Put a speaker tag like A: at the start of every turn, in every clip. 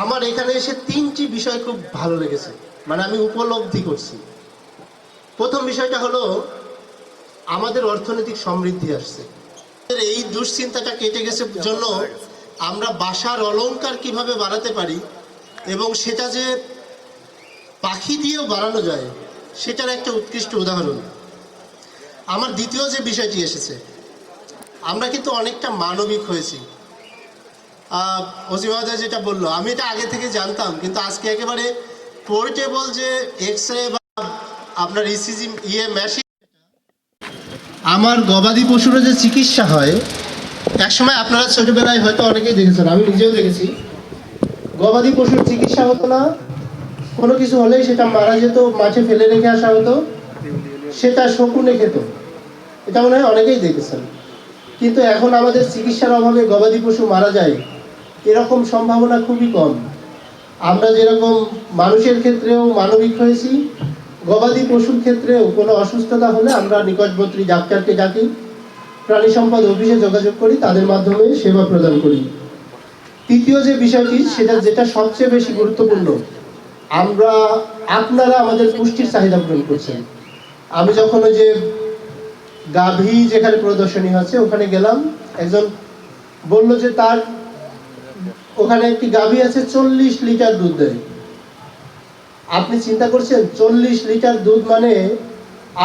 A: আমার এখানে এসে তিনটি বিষয় খুব ভালো লেগেছে, মানে আমি উপলব্ধি করছি। প্রথম বিষয়টা হলো আমাদের অর্থনৈতিক সমৃদ্ধি আসছে। এই দুশ্চিন্তাটা কেটে গেছে জন্য আমরা বাসার অলংকার কিভাবে বাড়াতে পারি এবং সেটা যে পাখি দিয়েও বাড়ানো যায় সেটার একটা উৎকৃষ্ট উদাহরণ। আমার দ্বিতীয় যে বিষয়টি এসেছে, আমরা কিন্তু অনেকটা মানবিক হয়েছি। ওসি মহোদয় যেটা বললো, আমি এটা আগে থেকে জানতাম, কিন্তু আজকে একেবারে পোর্টেবল যে এক্স রে বা আপনার ইসিজি মেশিন, আমার গবাদি পশুর যে চিকিৎসা হয়, একসময় আপনারা ছোটবেলায় হয়তো অনেকেই দেখেছেন, আমি নিজেও দেখেছি, গবাদি পশুর চিকিৎসা হতো না, কোনো কিছু হলেই সেটা মারা যেত, মাঠে ফেলে রেখে আসা হতো, সেটা শকুনে খেত। এটা মনে হয় অনেকেই দেখেছেন। কিন্তু এখন আমাদের চিকিৎসার অভাবে গবাদি পশু মারা যায়, এরকম সম্ভাবনা খুবই কম। আমরা যেরকম মানুষের ক্ষেত্রেও মানবিক হয়েছি, গবাদি পশুর ক্ষেত্রেও কোনো অসুস্থতা হলে আমরা নিকটবর্তী ডাক্তারকে ডাকি, প্রাণী সম্পদ অফিসে যোগাযোগ করি, তাদের মাধ্যমে সেবা প্রদান করি। তৃতীয় যে বিষয়টি, যেটা সবচেয়ে বেশি গুরুত্বপূর্ণ, আপনারা আমাদের পুষ্টির চাহিদা পূরণ করছেন। আমি যখন ওই যে গাভী যেখানে প্রদর্শনী হচ্ছে ওখানে গেলাম, একজন বলল যে তার ওখানে একটি গাভী আছে 40 লিটার দুধ দেয়। আপনি চিন্তা করছেন 40 লিটার দুধ মানে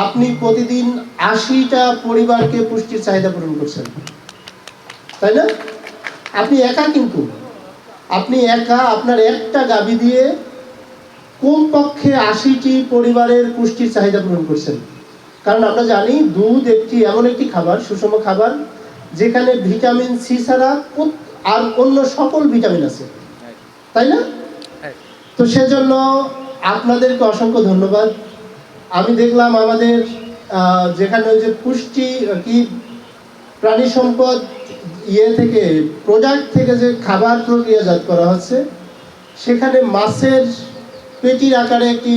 A: আপনি প্রতিদিন 80টা পরিবারকে পুষ্টির চাহিদা পূরণ করছেন, তাই না? আপনি একা, কিন্তু আপনি একা আপনার একটা গাভী দিয়ে কমপক্ষে 80টি পরিবারের পুষ্টির চাহিদা পূরণ করছেন। কারণ আমরা জানি দুধ এমন একটি খাবার, সুষম খাবার, যেখানে ভিটামিন সি ছাড়া আর অন্য সকল ভিটামিন আছে, তাই না? তো সেজন্য আপনাদেরকে অসংখ্য ধন্যবাদ। আমি দেখলাম আমাদের যেখানে ওই যে পুষ্টি কি প্রাণী সম্পদ থেকে প্রোডাক্ট থেকে যে খাবার প্রক্রিয়াজাত করা হচ্ছে, সেখানে মাছের পেটির আকারে একটি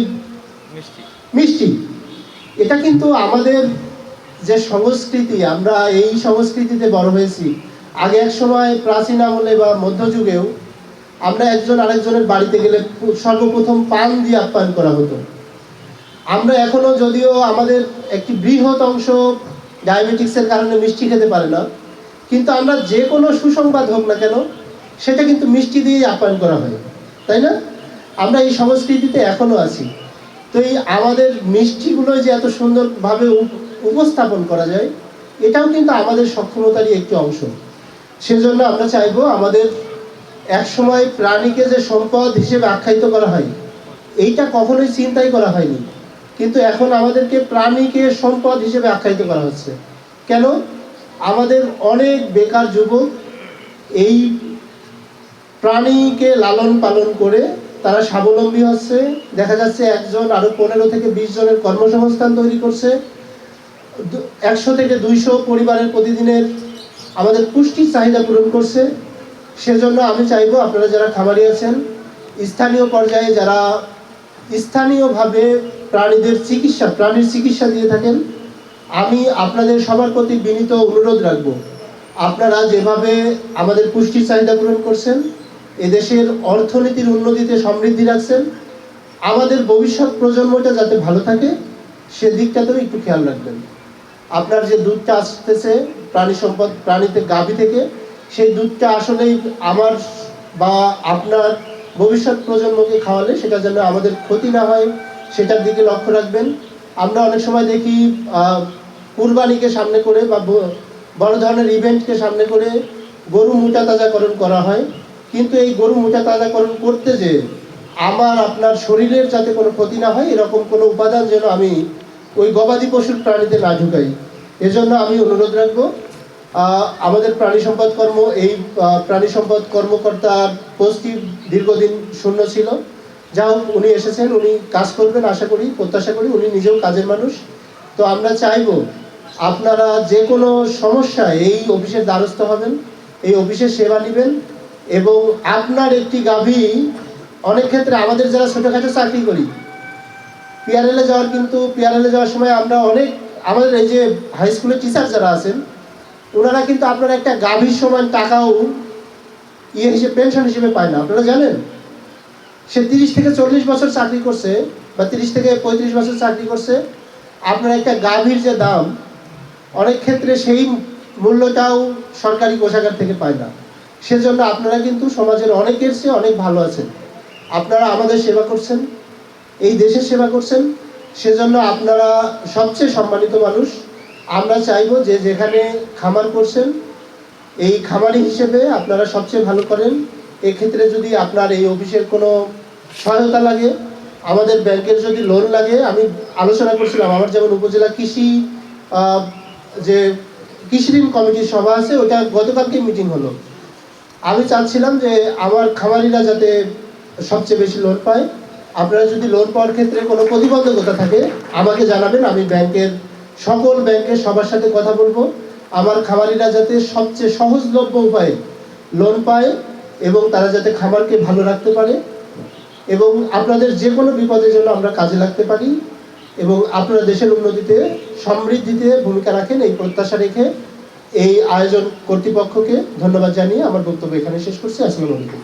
A: মিষ্টি। এটা কিন্তু আমাদের যে সংস্কৃতি, আমরা এই সংস্কৃতিতে বড় হয়েছি। আগে এক সময় প্রাচীন আমলে বা মধ্যযুগেও আমরা একজন আরেকজনের বাড়িতে গেলে সর্বপ্রথম পান দিয়ে আপ্যায়ন করা হতো। আমরা এখনো, যদিও আমাদের একটি বৃহৎ অংশ ডায়াবেটিক্সের কারণে মিষ্টি খেতে পারে না, কিন্তু আমরা যে কোনো সুসংবাদ হোক না কেন সেটা কিন্তু মিষ্টি দিয়েই আপ্যায়ন করা হয়, তাই না? আমরা এই সংস্কৃতিতে এখনো আছি। তো এই আমাদের মিষ্টিগুলো যে এত সুন্দরভাবে উপস্থাপন করা যায়, এটাও কিন্তু আমাদের সক্ষমতারই একটি অংশ। সেজন্য আমরা চাইবো, আমাদের একসময় প্রাণীকে যে সম্পদ হিসেবে আখ্যায়িত করা হয়, এইটা কখনোই চিন্তাই করা হয়নি, কিন্তু এখন আমাদেরকে প্রাণীকে সম্পদ হিসেবে আখ্যায়িত করা হচ্ছে। কেন? আমাদের অনেক বেকার যুবক এই প্রাণীকে লালন পালন করে তারা স্বাবলম্বী হচ্ছে। দেখা যাচ্ছে একজন আরো 15 থেকে 20 জনের কর্মসংস্থান তৈরি করছে, 100 থেকে 200 পরিবারের প্রতিদিনের আমাদের পুষ্টির চাহিদা পূরণ করছে। সেজন্য আমি চাইবো, আপনারা যারা খামারি আছেন, স্থানীয় পর্যায়ে যারা স্থানীয়ভাবে প্রাণীর চিকিৎসা দিয়ে থাকেন, আমি আপনাদের সবার প্রতি বিনীত অনুরোধ রাখবো, আপনারা যেভাবে আমাদের পুষ্টির চাহিদা পূরণ করছেন, এদেশের অর্থনীতির উন্নতিতে সমৃদ্ধি রাখছেন, আমাদের ভবিষ্যৎ প্রজন্মটা যাতে ভালো থাকে সেদিকটাতেও একটু খেয়াল রাখবেন। আপনার যে দুধটা আসতেছে প্রাণীতে গাভী থেকে, সেই দুধটা আসলেই আমার বা আপনার ভবিষ্যৎ প্রজন্মকে খাওয়ালে সেটা যেন আমাদের ক্ষতি না হয়, সেটার দিকে লক্ষ্য রাখবেন। আমরা অনেক সময় দেখি কুরবানিকে সামনে করে বা বড় ধরনের ইভেন্টকে সামনে করে গরু মোটা তাজাকরণ করা হয়, কিন্তু এই গরু মোটা তাজাকরণ করতে যে আপনার শরীরের যাতে কোনো ক্ষতি না হয়, এরকম কোনো উপাদান যেন আমি ওই গবাদি পশুর প্রাণীতে না ঢুকাই, এজন্য আমি অনুরোধ রাখবো। আমাদের প্রাণী সম্পদ কর্মকর্তার পোস্টটি দীর্ঘদিন শূন্য ছিল, যা হোক উনি এসেছেন, উনি কাজ করবেন প্রত্যাশা করি। উনি নিজেও কাজের মানুষ। তো আমরা চাইবো আপনারা যে কোনো সমস্যায় এই অফিসের দ্বারস্থ হবেন, এই অফিসের সেবা নেবেন, এবং আপনার একটি গাভী, অনেক ক্ষেত্রে আমাদের যারা ছোটোখাটো চাকরি করি, পিআরএলে যাওয়ার সময় আমরা আমাদের এই যে হাই স্কুলের টিচার যারা আছেন, ওনারা কিন্তু আপনার একটা গাভীর সমান টাকাও পেনশন হিসেবে পায় না, আপনারা জানেন? সে 30 থেকে 40 বছর চাকরি করছে বা 30 থেকে 35 বছর চাকরি করছে, আপনার একটা গাভীর যে দাম, অনেক ক্ষেত্রে সেই মূল্যটাও সরকারি কোষাগার থেকে পায় না। সেজন্য আপনারা কিন্তু সমাজের অনেকের চেয়ে অনেক ভালো আছেন। আপনারা আমাদের সেবা করছেন, এই দেশের সেবা করছেন, সেজন্য আপনারা সবচেয়ে সম্মানিত মানুষ। আমরা চাইবো যে যেখানে খামার করছেন, এই খামারি হিসেবে আপনারা সবচেয়ে ভালো করেন। এক্ষেত্রে যদি আপনার এই অফিসের কোনো সহায়তা লাগে, আমাদের ব্যাংকের যদি লোন লাগে, আমি আলোচনা করছিলাম, আমার যেমন উপজেলা কৃষি যে কৃষি ঋণ কমিটির সভা আছে, ওটা গতকালকে মিটিং হলো। আমি চাচ্ছিলাম যে আমার খামারিরা যাতে সবচেয়ে বেশি লোন পায়। আপনারা যদি লোন পাওয়ার ক্ষেত্রে কোনো প্রতিবন্ধকতা থাকে আমাকে জানাবেন, আমি ব্যাংকের সকল ব্যাংকের সবার সাথে কথা বলবো। আমার খামারিরা যাতে সবচেয়ে সহজলভ্য উপায়ে লোন পায় এবং তারা যাতে খামারকে ভালো রাখতে পারে এবং আপনাদের যে কোনো বিপদের জন্য আমরা কাজে লাগতে পারি এবং আপনারা দেশের উন্নতিতে সমৃদ্ধিতে ভূমিকা রাখেন, এই প্রত্যাশা রেখে এই আয়োজন কর্তৃপক্ষকে ধন্যবাদ জানিয়ে আমার বক্তব্য এখানে শেষ করছি। আসসালামু আলাইকুম।